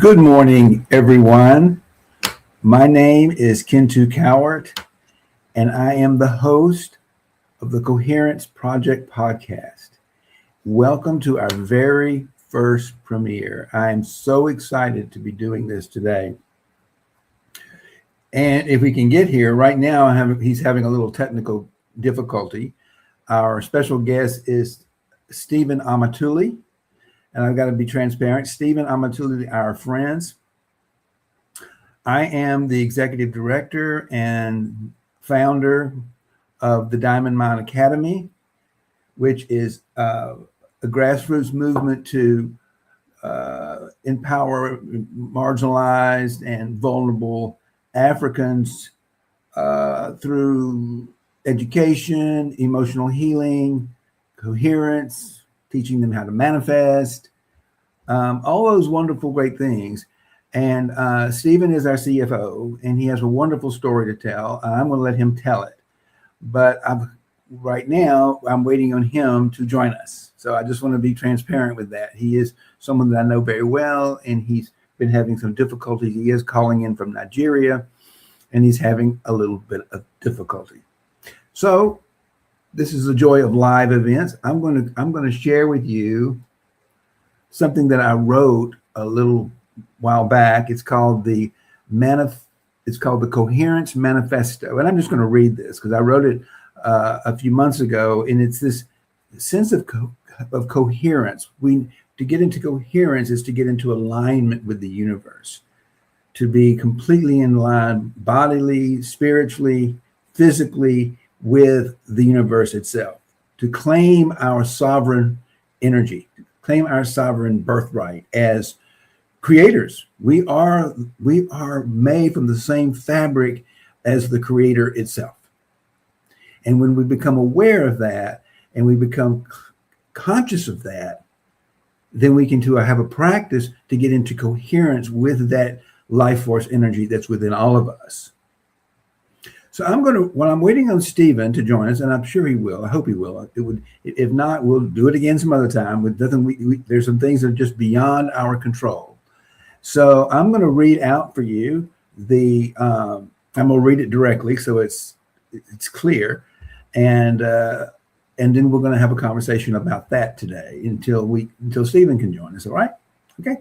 Good morning, everyone. My name is Kentu Cowart, and I am the host of the Coherence Project Podcast. Welcome to our very first premiere. I am so excited to be doing this today. And if we can get here, right now he's having a little technical difficulty. Our special guest is Stephen Omatule. And I've got to be transparent. Stephen Omatule, our friends. I am the executive director and founder of the Diamond Mine Academy, which is a grassroots movement to empower marginalized and vulnerable Africans through education, emotional healing, coherence, teaching them how to manifest, all those wonderful, great things. And Stephen is our CFO, and he has a wonderful story to tell. I'm going to let him tell it. But right now, I'm waiting on him to join us. So I just want to be transparent with that. He is someone that I know very well, and he's been having some difficulties. He is calling in from Nigeria, and he's having a little bit of difficulty. So this is the joy of live events. I'm going to share with you something that I wrote a little while back. It's called the Coherence Manifesto, and I'm just going to read this because I wrote it a few months ago. And it's this sense of coherence. To get into coherence is to get into alignment with the universe, to be completely in line, bodily, spiritually, physically, with the universe itself, to claim our sovereign energy, to claim our sovereign birthright as creators. We are made from the same fabric as the creator itself. And when we become aware of that and we become conscious of that, then we can have a practice to get into coherence with that life force energy that's within all of us. So when I'm waiting on Stephen to join us, and I'm sure he will, I hope he will. If not, we'll do it again some other time. With nothing, there's some things that are just beyond our control. So I'm going to read out for you I'm going to read it directly so it's clear, and then we're going to have a conversation about that today until Stephen can join us. All right? Okay.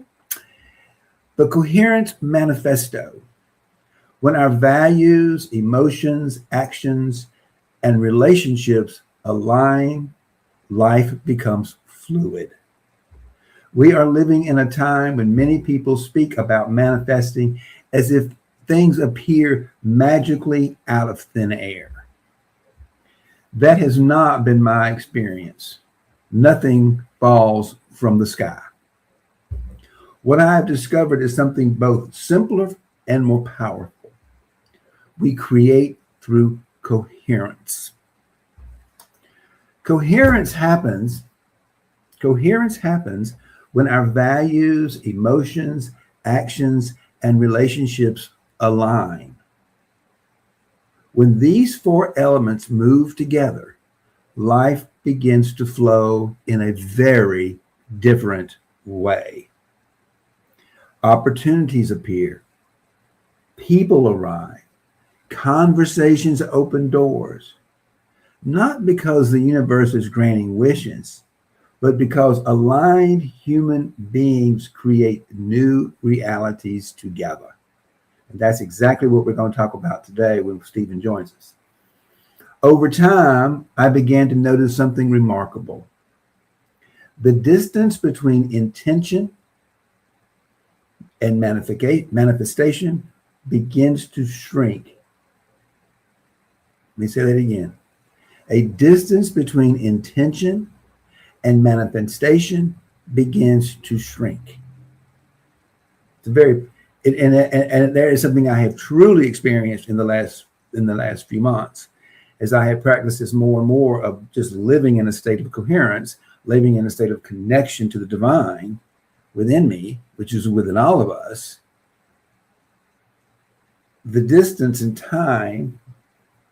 The Coherence Manifesto. When our values, emotions, actions, and relationships align, life becomes fluid. We are living in a time when many people speak about manifesting as if things appear magically out of thin air. That has not been my experience. Nothing falls from the sky. What I have discovered is something both simpler and more powerful. We create through coherence. Coherence happens when our values, emotions, actions, and relationships align. When these four elements move together, life begins to flow in a very different way. Opportunities appear. People arrive. Conversations open doors, not because the universe is granting wishes, but because aligned human beings create new realities together. And that's exactly what we're going to talk about today when Stephen joins us. Over time, I began to notice something remarkable. The distance between intention and manifestation begins to shrink. Let me say that again. A distance between intention and manifestation begins to shrink. And there is something I have truly experienced in the last few months, as I have practiced this more and more of just living in a state of coherence, living in a state of connection to the divine within me, which is within all of us. The distance in time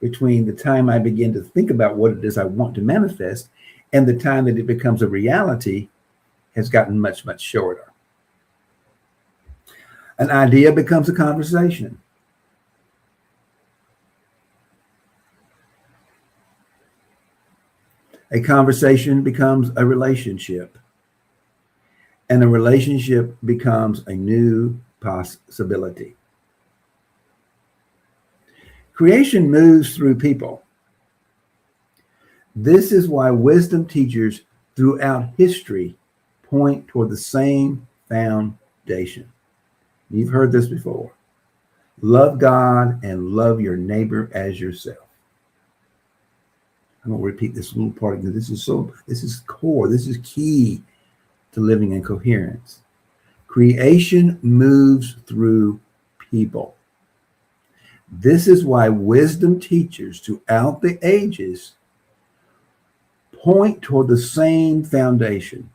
between the time I begin to think about what it is I want to manifest and the time that it becomes a reality has gotten much, much shorter. An idea becomes a conversation. A conversation becomes a relationship. And a relationship becomes a new possibility. Creation moves through people. This is why wisdom teachers throughout history point toward the same foundation. You've heard this before. Love God and love your neighbor as yourself. I'm going to repeat this little part because this is core, this is key to living in coherence. Creation moves through people. This is why wisdom teachers throughout the ages point toward the same foundation.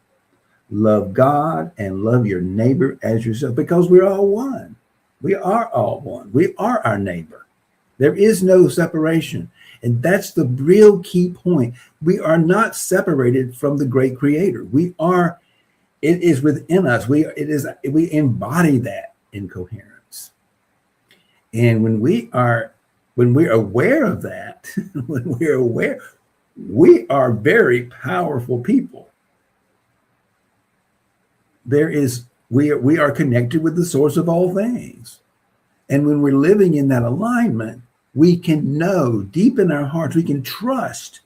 Love God and love your neighbor as yourself, because we're all one. We are all one. We are our neighbor. There is no separation. And that's the real key point. We are not separated from the great creator. It is within us. We embody that in coherence. And when we're aware of that, we are very powerful people. We are connected with the source of all things. And when we're living in that alignment, we can know deep in our hearts, we can trust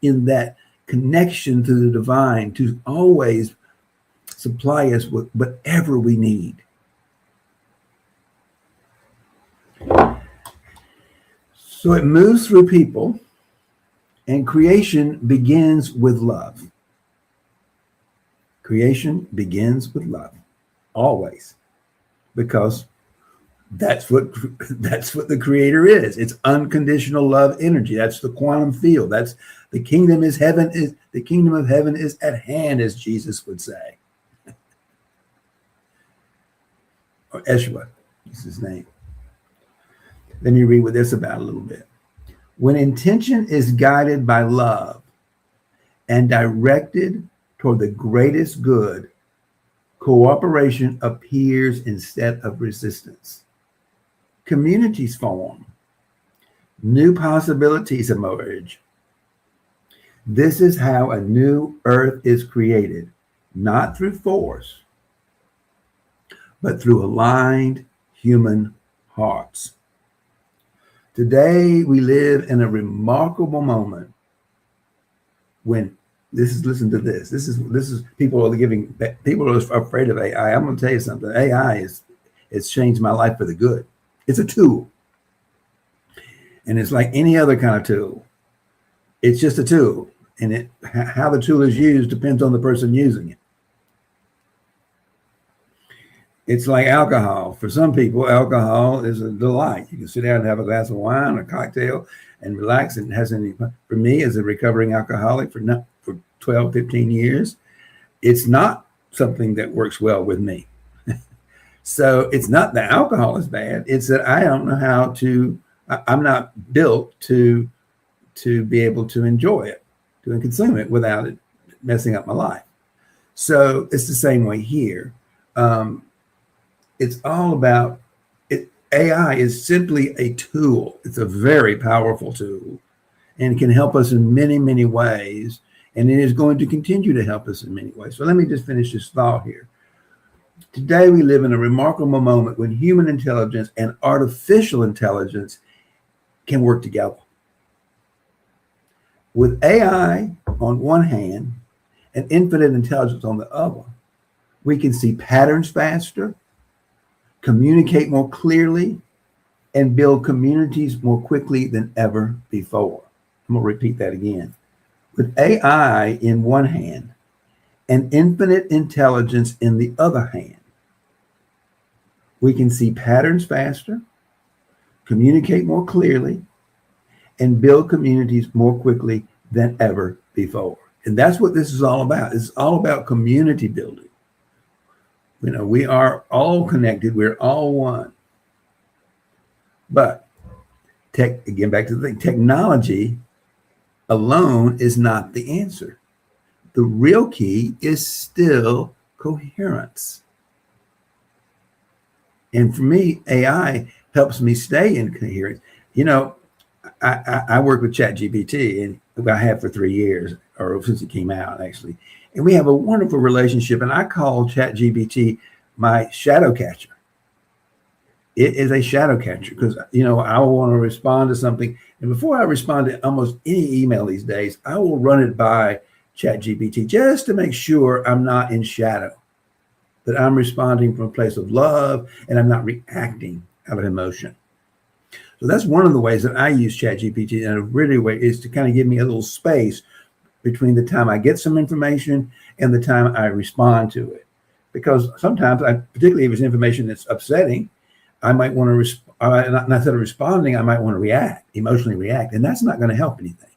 in that connection to the divine to always supply us with whatever we need. So it moves through people, and creation begins with love. Creation begins with love, always, because that's what the creator is. It's unconditional love energy. That's the quantum field. That's the kingdom of heaven is at hand, as Jesus would say. Or Yeshua is his name. Let me read what this about a little bit. When intention is guided by love and directed toward the greatest good, cooperation appears instead of resistance. Communities form. New possibilities emerge. This is how a new earth is created, not through force, but through aligned human hearts. Today, we live in a remarkable moment when listen to this. This is people are afraid of AI. I'm going to tell you something. AI it's changed my life for the good. It's a tool. And it's like any other kind of tool. It's just a tool. And how the tool is used depends on the person using it. It's like alcohol. For some people, alcohol is a delight. You can sit down and have a glass of wine or a cocktail and relax. And it has any fun. For me, as a recovering alcoholic for 12, 15 years, it's not something that works well with me. So it's not that alcohol is bad. It's that I don't know how to, I'm not built to be able to enjoy it, to consume it without it messing up my life. So it's the same way here. It's all about it. AI is simply a tool. It's a very powerful tool and can help us in many, many ways. And it is going to continue to help us in many ways. So let me just finish this thought here. Today, we live in a remarkable moment when human intelligence and artificial intelligence can work together. With AI on one hand and infinite intelligence on the other, we can see patterns faster, communicate more clearly, and build communities more quickly than ever before. I'm going to repeat that again. With AI in one hand and infinite intelligence in the other hand, we can see patterns faster, communicate more clearly, and build communities more quickly than ever before. And that's what this is all about. It's all about community building. You know, we are all connected. We're all one. But again, back to the thing, technology alone is not the answer. The real key is still coherence. And for me, AI helps me stay in coherence. I work with ChatGPT, and I have for 3 years, or since it came out, actually. And we have a wonderful relationship. And I call ChatGPT my shadow catcher. It is a shadow catcher because, I will want to respond to something. And before I respond to almost any email these days, I will run it by ChatGPT just to make sure I'm not in shadow, that I'm responding from a place of love and I'm not reacting out of emotion. So that's one of the ways that I use ChatGPT in a really way, is to kind of give me a little space between the time I get some information and the time I respond to it. Because sometimes, particularly if it's information that's upsetting, I might want to, instead of responding, I might want to emotionally react, and that's not going to help anything.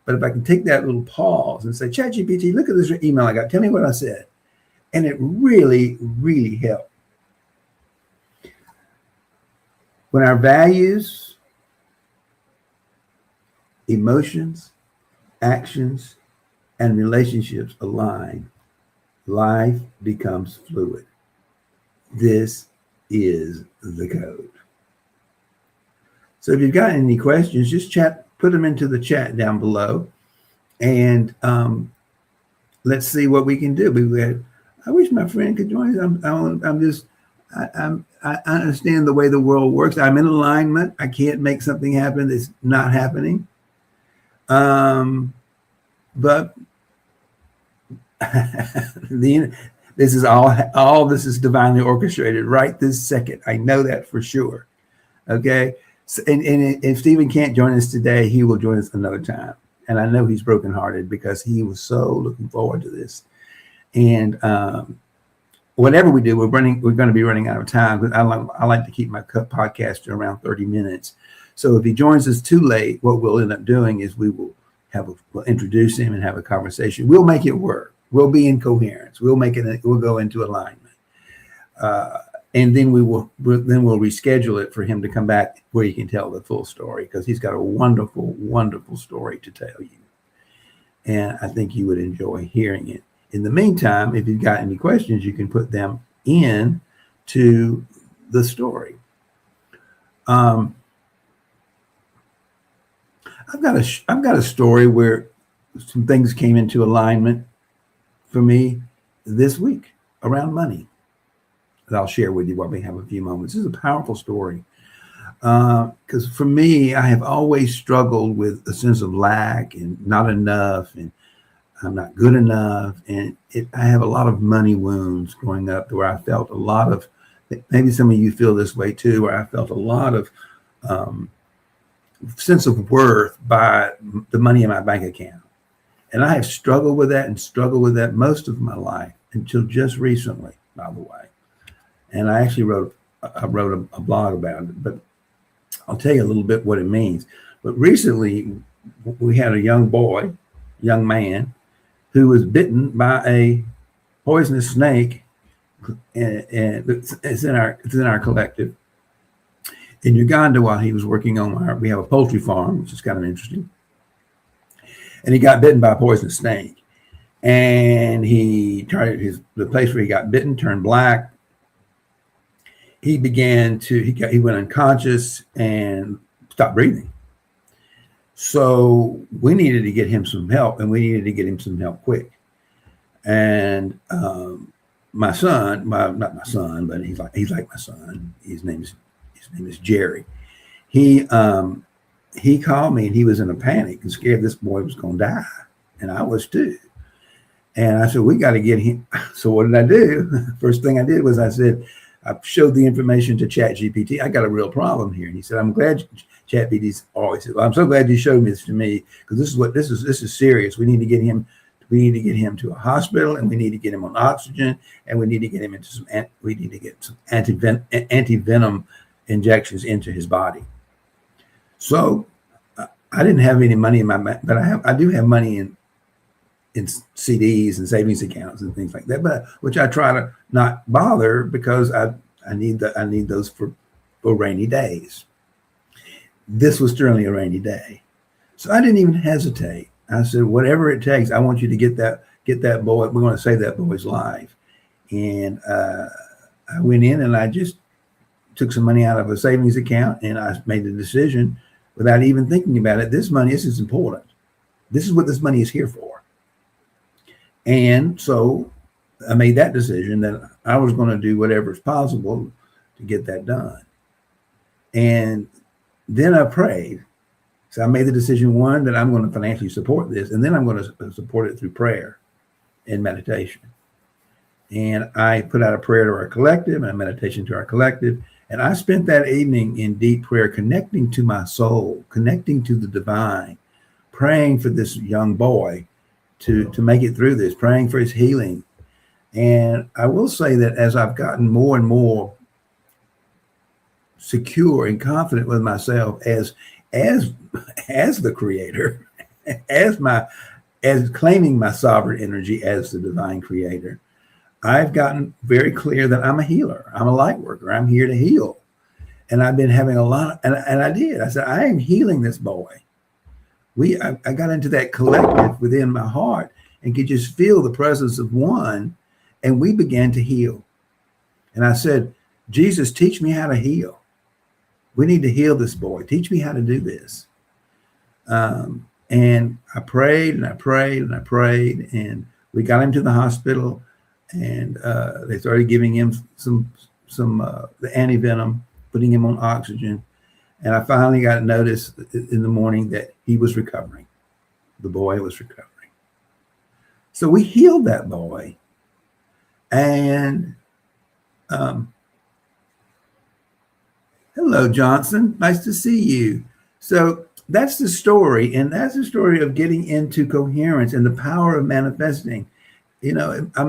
But if I can take that little pause and say, ChatGPT, look at this email I got, tell me what I said. And it really, really helped. When our values, emotions, actions, and relationships align, life becomes fluid. This is the code. So if you've got any questions, just put them into the chat down below, and let's see what we can do. I wish my friend could join us. I understand the way the world works. I'm in alignment. I can't make something happen that's not happening. But this is all this is divinely orchestrated right this second. I know that for sure. Okay. So, and if Stephen can't join us today, he will join us another time. And I know he's brokenhearted because he was so looking forward to this. And whatever we do, we're going to be running out of time. But I like to keep my podcast to around 30 minutes. So if he joins us too late, what we'll end up doing is we'll introduce him and have a conversation. We'll make it work. We'll be in coherence. We'll go into alignment. And then we'll reschedule it for him to come back where he can tell the full story, because he's got a wonderful, wonderful story to tell you. And I think you would enjoy hearing it. In the meantime, if you've got any questions, you can put them in to the story. I've got a story where some things came into alignment for me this week around money that I'll share with you while we have a few moments. This is a powerful story because for me, I have always struggled with a sense of lack and not enough, and I'm not good enough. And I have a lot of money wounds growing up, where I felt a lot of, maybe some of you feel this way too, where I felt a lot of sense of worth by the money in my bank account. And I have struggled with that most of my life until just recently, by the way. And I actually wrote a blog about it, but I'll tell you a little bit what it means. But recently we had a young man who was bitten by a poisonous snake, and it's in our collective in Uganda while he was working on we have a poultry farm, which is kind of interesting. And he got bitten by a poisonous snake, and the place where he got bitten turned black. He went unconscious and stopped breathing. So we needed to get him some help, and we needed to get him some help quick. And my son, not my son, but he's like my son. His name is Jerry. He called me, and he was in a panic and scared this boy was going to die, and I was too. And I said, we got to get him. So what did I do? First thing I did was I showed the information to ChatGPT. I got a real problem here. And he said, I'm glad ChatGPT's always said, well, I'm so glad you showed this to me, because this is serious. We need to get him to a hospital, and we need to get him on oxygen, and we need to get him into some anti-venom injections into his body. So I didn't have any money in my bank, but I do have money in CDs and savings accounts and things like that, but which I try to not bother, because I need those for rainy days. This was certainly a rainy day, so I didn't even hesitate. I said, whatever it takes, I want you to get that boy. We want to save that boy's life. And I went in and I just took some money out of a savings account, and I made the decision without even thinking about it. This money, this is important. This is what this money is here for. And so I made that decision that I was going to do whatever is possible to get that done. And then I prayed. So I made the decision, one, that I'm going to financially support this, and then I'm going to support it through prayer and meditation. And I put out a prayer to our collective and a meditation to our collective. And I spent that evening in deep prayer, connecting to my soul, connecting to the divine, praying for this young boy to make it through this, praying for his healing. And I will say that as I've gotten more and more secure and confident with myself as the creator, as claiming my sovereign energy as the divine creator, I've gotten very clear that I'm a healer. I'm a light worker. I'm here to heal. And I've been having a lot, and I did. I said, I am healing this boy. I got into that collective within my heart and could just feel the presence of one, and we began to heal. And I said, Jesus, teach me how to heal. We need to heal this boy. Teach me how to do this. And I prayed and I prayed and I prayed, and we got him to the hospital, and they started giving him some the antivenom, putting him on oxygen. And I finally got notice in the morning that he was recovering. The boy was recovering. So we healed that boy. And hello, Johnson. Nice to see you. So that's the story. And that's the story of getting into coherence and the power of manifesting. You know, I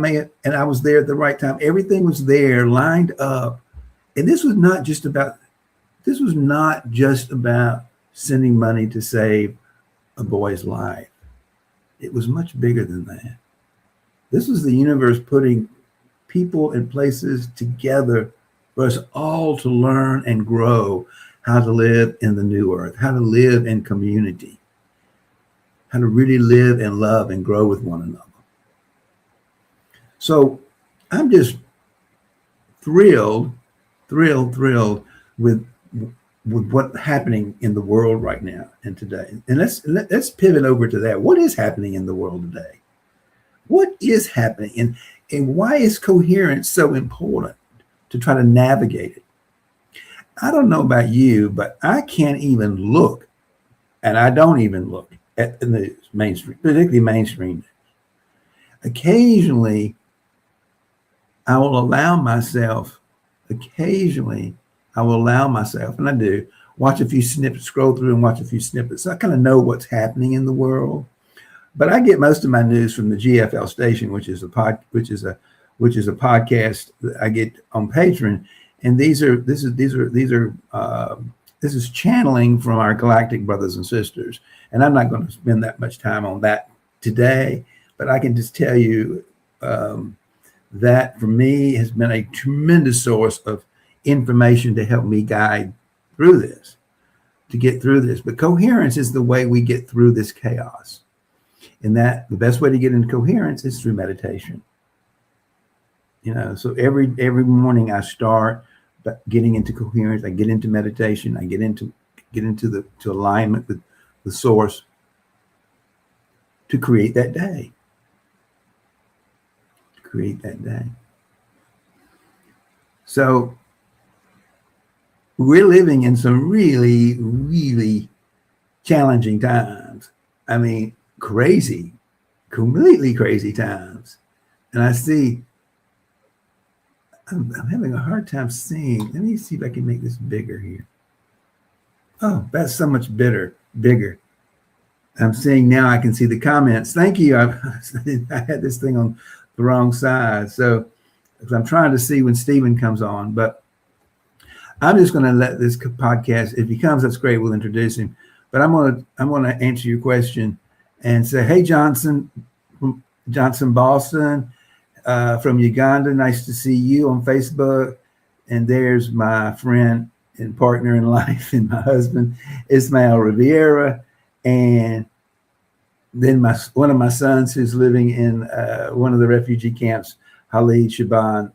was there at the right time. Everything was there, lined up. And this was not just about sending money to save a boy's life. It was much bigger than that. This was the universe putting people and places together for us all to learn and grow how to live in the new earth, how to live in community, how to really live and love and grow with one another. So I'm just thrilled with what's happening in the world right now and today. And let's pivot over to that. What is happening in the world today? What is happening? And why is coherence so important to try to navigate it? I don't know about you, but I can't even look, and I don't even look at the news, mainstream, particularly mainstream. Occasionally, I will allow myself, and I do, watch a few snippets, scroll through and watch a few snippets. So I kind of know what's happening in the world. But I get most of my news from the GFL station, which is a podcast that I get on Patreon. And this is channeling from our galactic brothers and sisters. And I'm not going to spend that much time on that today, but I can just tell you that for me has been a tremendous source of information to help me guide through this, to get through this. But coherence is the way we get through this chaos. And that the best way to get into coherence is through meditation. You know, so every morning I start getting into coherence. I get into meditation. I get into alignment with the source to create that day. So we're living in some really, really challenging times. I mean, completely crazy times. And I'm having a hard time seeing. Let me see if I can make this bigger here. Oh, that's so much bigger. I'm seeing now, I can see the comments. Thank you. I had this thing on the wrong side. So I'm trying to see when Stephen comes on, but I'm just going to let this podcast, if he comes, that's great. We'll introduce him. But I'm going to answer your question and say, hey, Johnson Boston from Uganda. Nice to see you on Facebook. And there's my friend and partner in life and my husband, Ismael Riviera. And then one of my sons who's living in one of the refugee camps, Khalid Shaban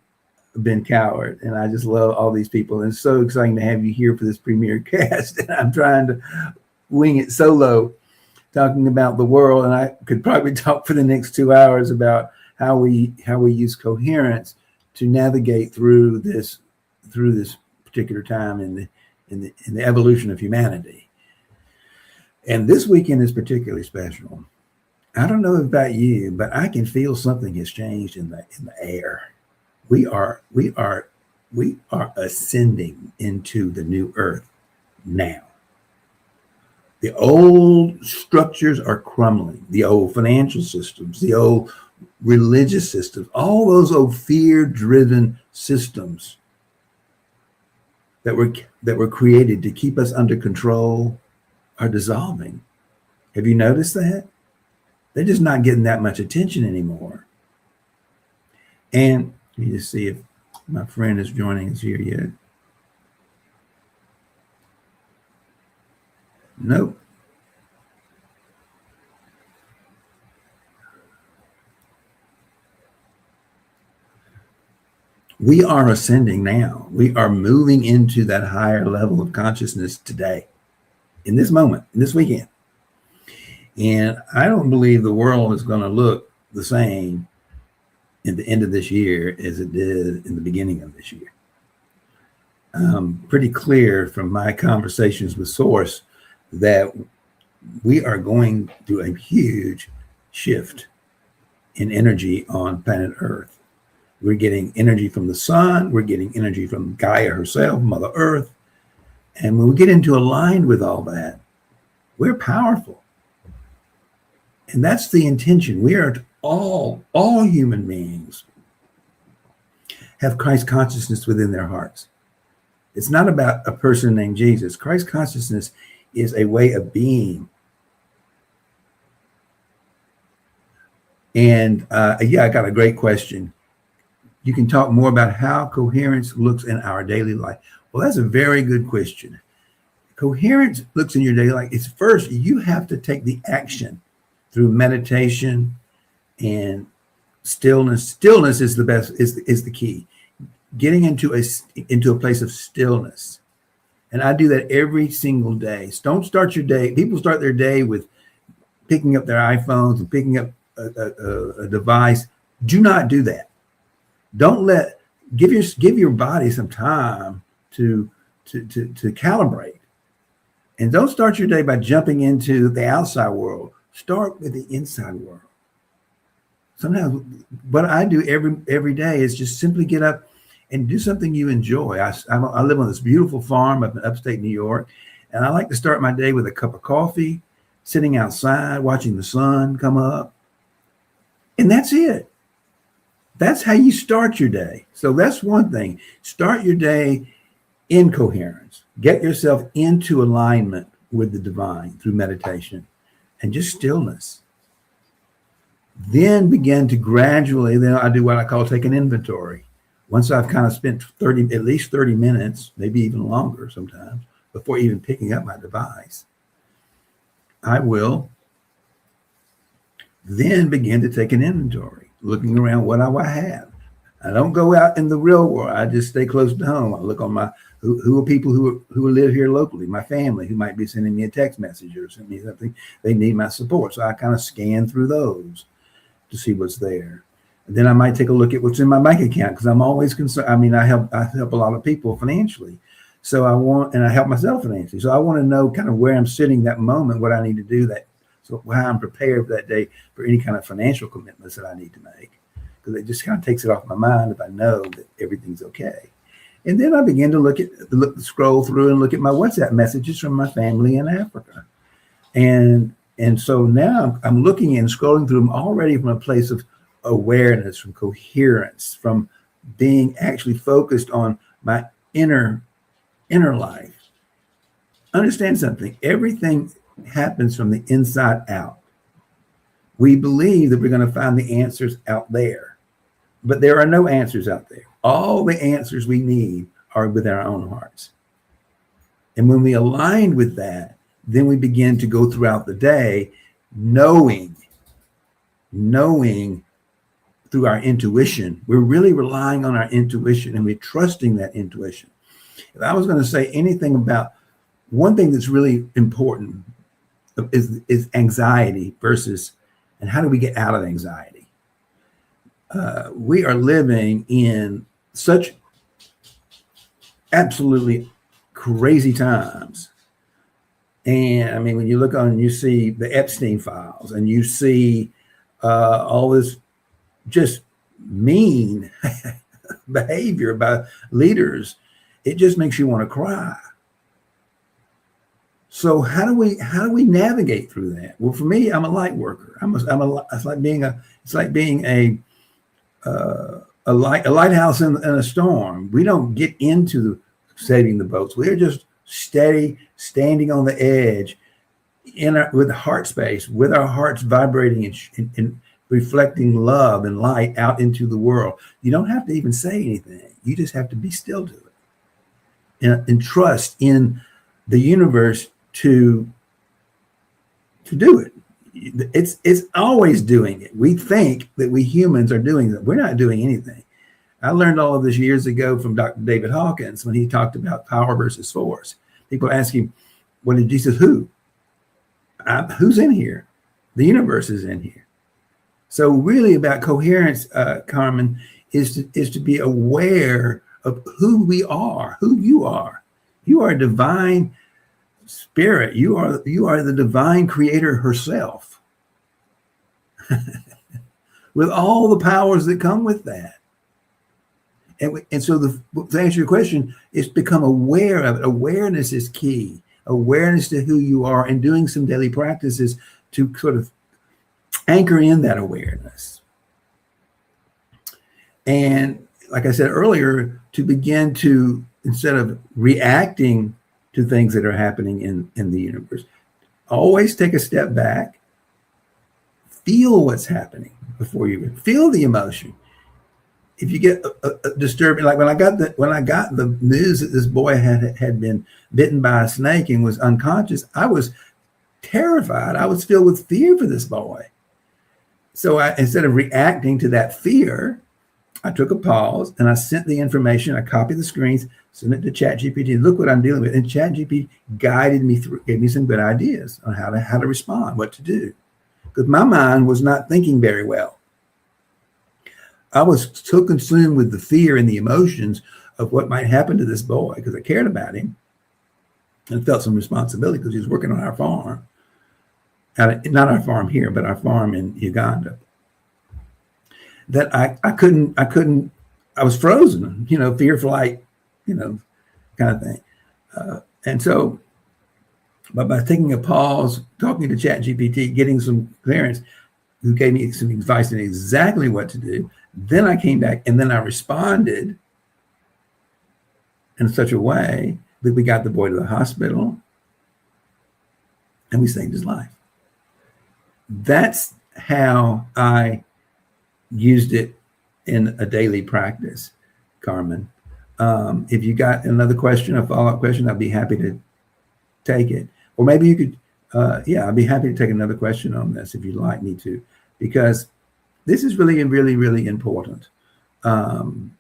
Ben Coward, and I just love all these people. And it's so exciting to have you here for this premiere cast. And I'm trying to wing it solo, talking about the world, and I could probably talk for the next 2 hours about how we use coherence to navigate through this particular time in the evolution of humanity. And this weekend is particularly special. I don't know about you, but I can feel something has changed in the air. We are ascending into the new earth now. The old structures are crumbling. The old financial systems, the old religious systems, all those old fear-driven systems that were created to keep us under control are dissolving. Have you noticed that? They're just not getting that much attention anymore. And let me just see if my friend is joining us here yet. Nope. We are ascending now. We are moving into that higher level of consciousness today, in this moment, in this weekend. And I don't believe the world is going to look the same at the end of this year as it did in the beginning of this year. Pretty clear from my conversations with Source that we are going through a huge shift in energy on planet Earth. We're getting energy from the sun. We're getting energy from Gaia herself, Mother Earth. And when we get into aligned with all that, we're powerful. And that's the intention. We are all human beings have Christ consciousness within their hearts. It's not about a person named Jesus. Christ consciousness is a way of being. And I got a great question. You can talk more about how coherence looks in our daily life. Well, that's a very good question. Coherence looks in your daily life. It's first, you have to take the action through meditation and stillness. Stillness is the best, is the key. Getting into a place of stillness. And I do that every single day. Don't start your day. People start their day with picking up their iPhones and picking up a device. Do not do that. Give your body some time to calibrate. And don't start your day by jumping into the outside world. Start with the inside world. Sometimes what I do every day is just simply get up and do something you enjoy. I live on this beautiful farm up in upstate New York, and I like to start my day with a cup of coffee, sitting outside, watching the sun come up. And that's it. That's how you start your day. So that's one thing. Start your day in coherence. Get yourself into alignment with the divine through meditation and just stillness. Then begin to gradually, then I do what I call take an inventory. Once I've kind of spent at least 30 minutes, maybe even longer sometimes, before even picking up my device, I will then begin to take an inventory, looking around what do I have. I don't go out in the real world. I just stay close to home. I look on who are people who live here locally, my family who might be sending me a text message or sending me something. They need my support. So I kind of scan through those to see what's there. And then I might take a look at what's in my bank account because I'm always concerned. I mean, I help a lot of people financially. So I help myself financially. So I want to know kind of where I'm sitting that moment, what I need to do so how I'm prepared for that day for any kind of financial commitments that I need to make. Because it just kind of takes it off my mind if I know that everything's okay. And then I begin to scroll through and look at my WhatsApp messages from my family in Africa. And so now I'm looking and scrolling through them already from a place of awareness, from coherence, from being actually focused on my inner life. Understand something. Everything happens from the inside out. We believe that we're going to find the answers out there, but there are no answers out there. All the answers we need are within our own hearts. And when we align with that, then we begin to go throughout the day knowing through our intuition. We're really relying on our intuition, and we're trusting that intuition. If I was going to say anything about one thing that's really important is anxiety versus, and how do we get out of anxiety? We are living in such absolutely crazy times. And I mean, when you look on, you see the Epstein files, and you see all this just mean behavior by leaders, it just makes you want to cry. So how do we navigate through that? Well, for me, I'm a light worker. It's like being a lighthouse in a storm. We don't get into saving the boats. We're just steady, standing on the edge with heart space, with our hearts vibrating and reflecting love and light out into the world. You don't have to even say anything. You just have to be still to it and trust in the universe to do it. It's always doing it. We think that we humans are doing it. We're not doing anything. I learned all of this years ago from Dr. David Hawkins when he talked about power versus force. People ask him, "What did Jesus? Who? Who's in here? The universe is in here." So really, about coherence, Carmen, is to be aware of who we are, who you are. You are a divine spirit. You are the divine creator herself, with all the powers that come with that. And so to answer your question, it's become aware of it. Awareness is key. Awareness to who you are, and doing some daily practices to sort of anchor in that awareness. And like I said earlier, to begin to, instead of reacting to things that are happening in the universe, always take a step back, feel what's happening before you feel the emotion. If you get a disturbing, like when I got the news that this boy had been bitten by a snake and was unconscious, I was terrified. I was filled with fear for this boy. So instead of reacting to that fear, I took a pause and I sent the information. I copied the screens, sent it to ChatGPT. Look what I'm dealing with. And ChatGPT guided me through, gave me some good ideas on how to respond, what to do. Because my mind was not thinking very well. I was so consumed with the fear and the emotions of what might happen to this boy, because I cared about him and felt some responsibility because he was working on our farm. Not our farm here, but our farm in Uganda. That I was frozen, fear, flight, kind of thing. And so, but by taking a pause, talking to ChatGPT, getting some clearance, who gave me some advice on exactly what to do, then I came back and then I responded in such a way that we got the boy to the hospital and we saved his life. That's how I used it in a daily practice, Carmen. If you got another question, a follow-up question, I'd be happy to take it. Or maybe you could, I'd be happy to take another question on this if you'd like me to, because this is really, really, really important. And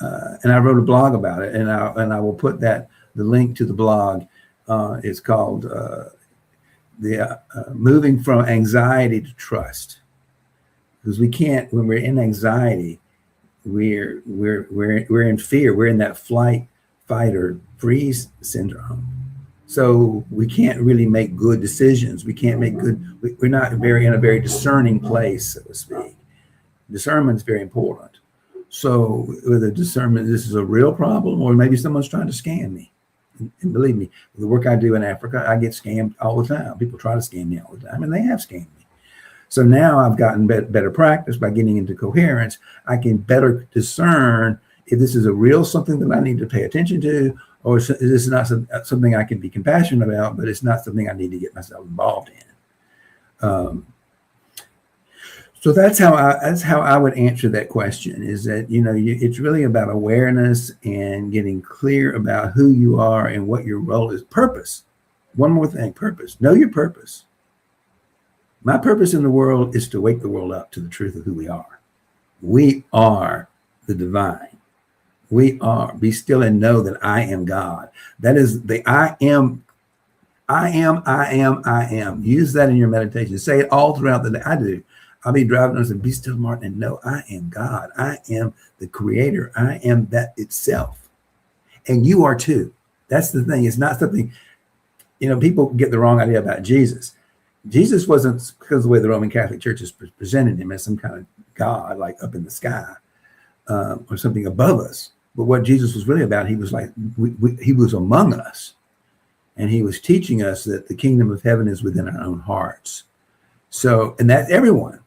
I wrote a blog about it, and I will put the link to the blog. It's called Moving from Anxiety to Trust. Because we can't, when we're in anxiety, we're in fear. We're in that flight, fight, or freeze syndrome. So we can't really make good decisions. We can't make we're not in a very discerning place, so to speak. Discernment is very important. So with a discernment, this is a real problem, or maybe someone's trying to scam me. And believe me, the work I do in Africa, I get scammed all the time. People try to scam me all the time, and they have scammed me. So now I've gotten better practice by getting into coherence. I can better discern if this is a real something that I need to pay attention to, or is this not something I can be compassionate about, but it's not something I need to get myself involved in. So that's how I would answer that question, is that, it's really about awareness and getting clear about who you are and what your role is. Purpose. One more thing, purpose. Know your purpose. My purpose in the world is to wake the world up to the truth of who we are. We are the divine. We are. Be still and know that I am God. That is the I am. I am, I am, I am. Use that in your meditation. Say it all throughout the day. I do. I'll be driving and say, be still, Martin, and know I am God. I am the creator. I am that itself. And you are too. That's the thing. It's not something, people get the wrong idea about Jesus. Jesus wasn't, because of the way the Roman Catholic Church has presented him as some kind of God, like up in the sky, or something above us. But what Jesus was really about, he was like, he was among us. And he was teaching us that the kingdom of heaven is within our own hearts. So, and that's everyone,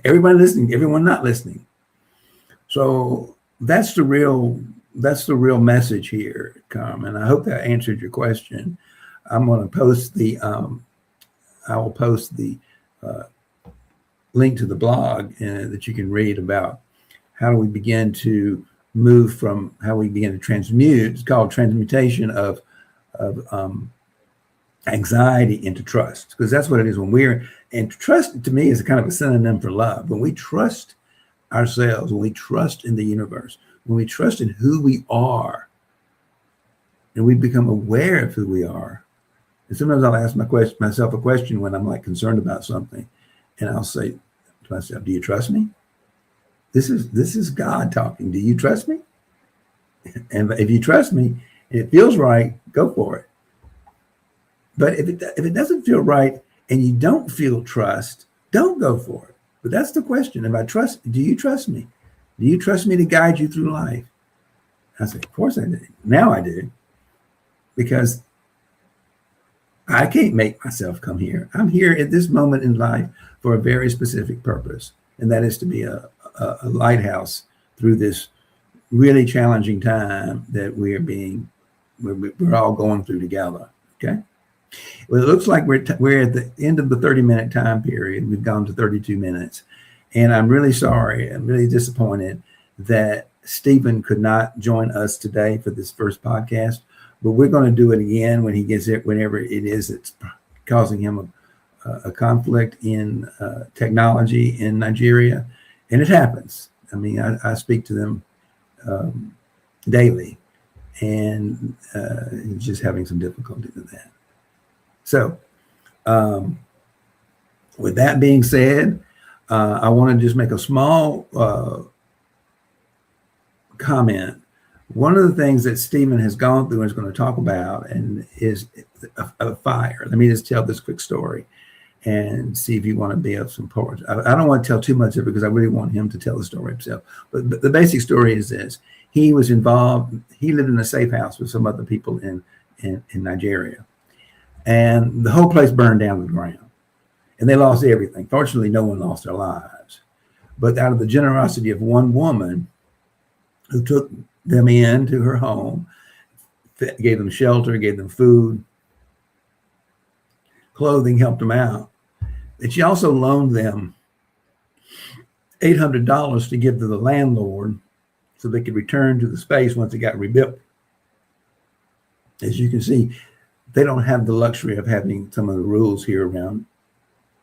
everyone listening, everyone not listening. So that's the real message here, Carmen. I hope that answered your question. I'm going to post I will post the link to the blog that you can read about how do we begin to move from how we begin to transmute. It's called transmutation of anxiety into trust, because that's what it is and trust to me is a kind of a synonym for love. When we trust ourselves, when we trust in the universe, when we trust in who we are, and we become aware of who we are. And sometimes I'll ask myself a question when I'm like concerned about something, and I'll say to myself, do you trust me? This is God talking. Do you trust me? And if you trust me and it feels right, go for it. But if it doesn't feel right and you don't feel trust, don't go for it. But that's the question. Do you trust me? Do you trust me to guide you through life? I said, of course I do. Now I do. Because I can't make myself come here. I'm here at this moment in life for a very specific purpose. And that is to be a lighthouse through this really challenging time that we're all going through together. Okay. Well, it looks like we're at the end of the 30-minute time period. We've gone to 32 minutes. And I'm really sorry. I'm really disappointed that Stephen could not join us today for this first podcast. But we're going to do it again when he gets it, whenever it is that's causing him a conflict in technology in Nigeria. And it happens. I mean, I speak to them daily, and he's just having some difficulty with that. So, with that being said, I want to just make a small comment. One of the things that Stephen has gone through and is going to talk about and is a fire. Let me just tell this quick story and see if you want to be of some support. I don't want to tell too much of it because I really want him to tell the story himself. But the basic story is this. He was involved. He lived in a safe house with some other people in Nigeria. And the whole place burned down to the ground. And they lost everything. Fortunately, no one lost their lives. But out of the generosity of one woman who took them into her home, gave them shelter, gave them food, clothing, helped them out. And she also loaned them $800 to give to the landlord so they could return to the space once it got rebuilt. As you can see, they don't have the luxury of having some of the rules here around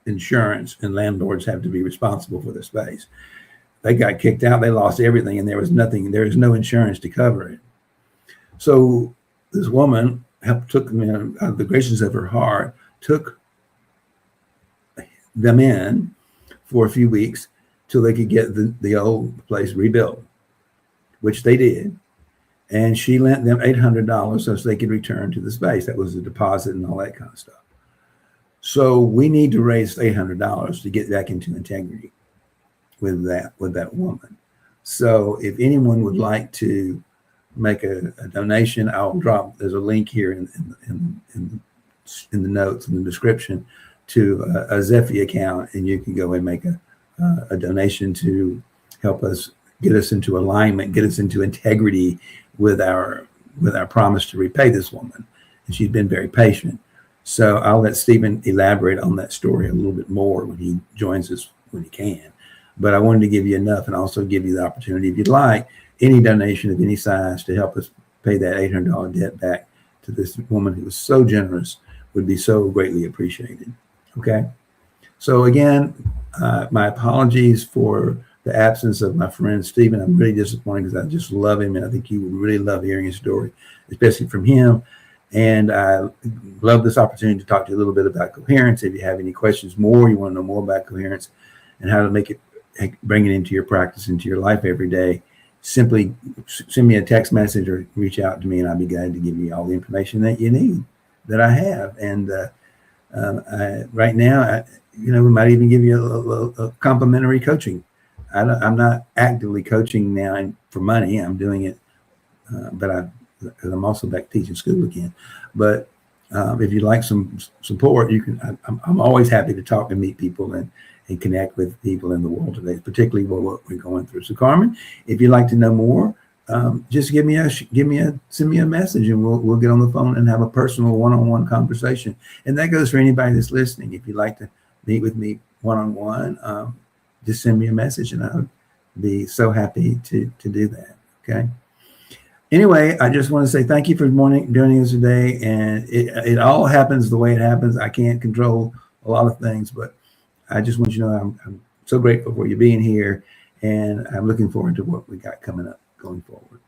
insurance, and landlords have to be responsible for their space. They got kicked out, they lost everything, and there is no insurance to cover it. So this woman took them out of the graces of her heart, took them in for a few weeks till they could get the old place rebuilt, which they did. And she lent them $800 so they could return to the space. That was the deposit and all that kind of stuff. So we need to raise $800 to get back into integrity with that woman. So if anyone would like to make a donation, there's a link here in the notes, in the description, to a Zephy account, and you can go and make a donation to help us get us into alignment, get us into integrity with our promise to repay this woman. And she's been very patient. So I'll let Stephen elaborate on that story a little bit more when he joins us when he can. But I wanted to give you enough and also give you the opportunity, if you'd like, any donation of any size to help us pay that $800 debt back to this woman who was so generous would be so greatly appreciated. Okay. So again, my apologies for the absence of my friend Stephen. I'm really disappointed because I just love him, and I think you would really love hearing his story, especially from him. And I love this opportunity to talk to you a little bit about coherence. If you have any questions more, you want to know more about coherence and how to make it, bring it into your practice, into your life every day, simply send me a text message or reach out to me, and I'll be glad to give you all the information that you need, that I have. And right now, we might even give you a complimentary coaching. I'm not actively coaching now for money. I'm doing it, because I'm also back teaching school again. But if you'd like some support, you can. I'm always happy to talk and meet people and connect with people in the world today, particularly what we're going through. So, Carmen, if you'd like to know more, just send me a message, and we'll get on the phone and have a personal one-on-one conversation. And that goes for anybody that's listening. If you'd like to meet with me one-on-one, just send me a message, and I would be so happy to do that. Okay. Anyway, I just want to say thank you for joining us today. And it all happens the way it happens. I can't control a lot of things, but I just want you to know I'm so grateful for you being here, and I'm looking forward to what we got coming up going forward.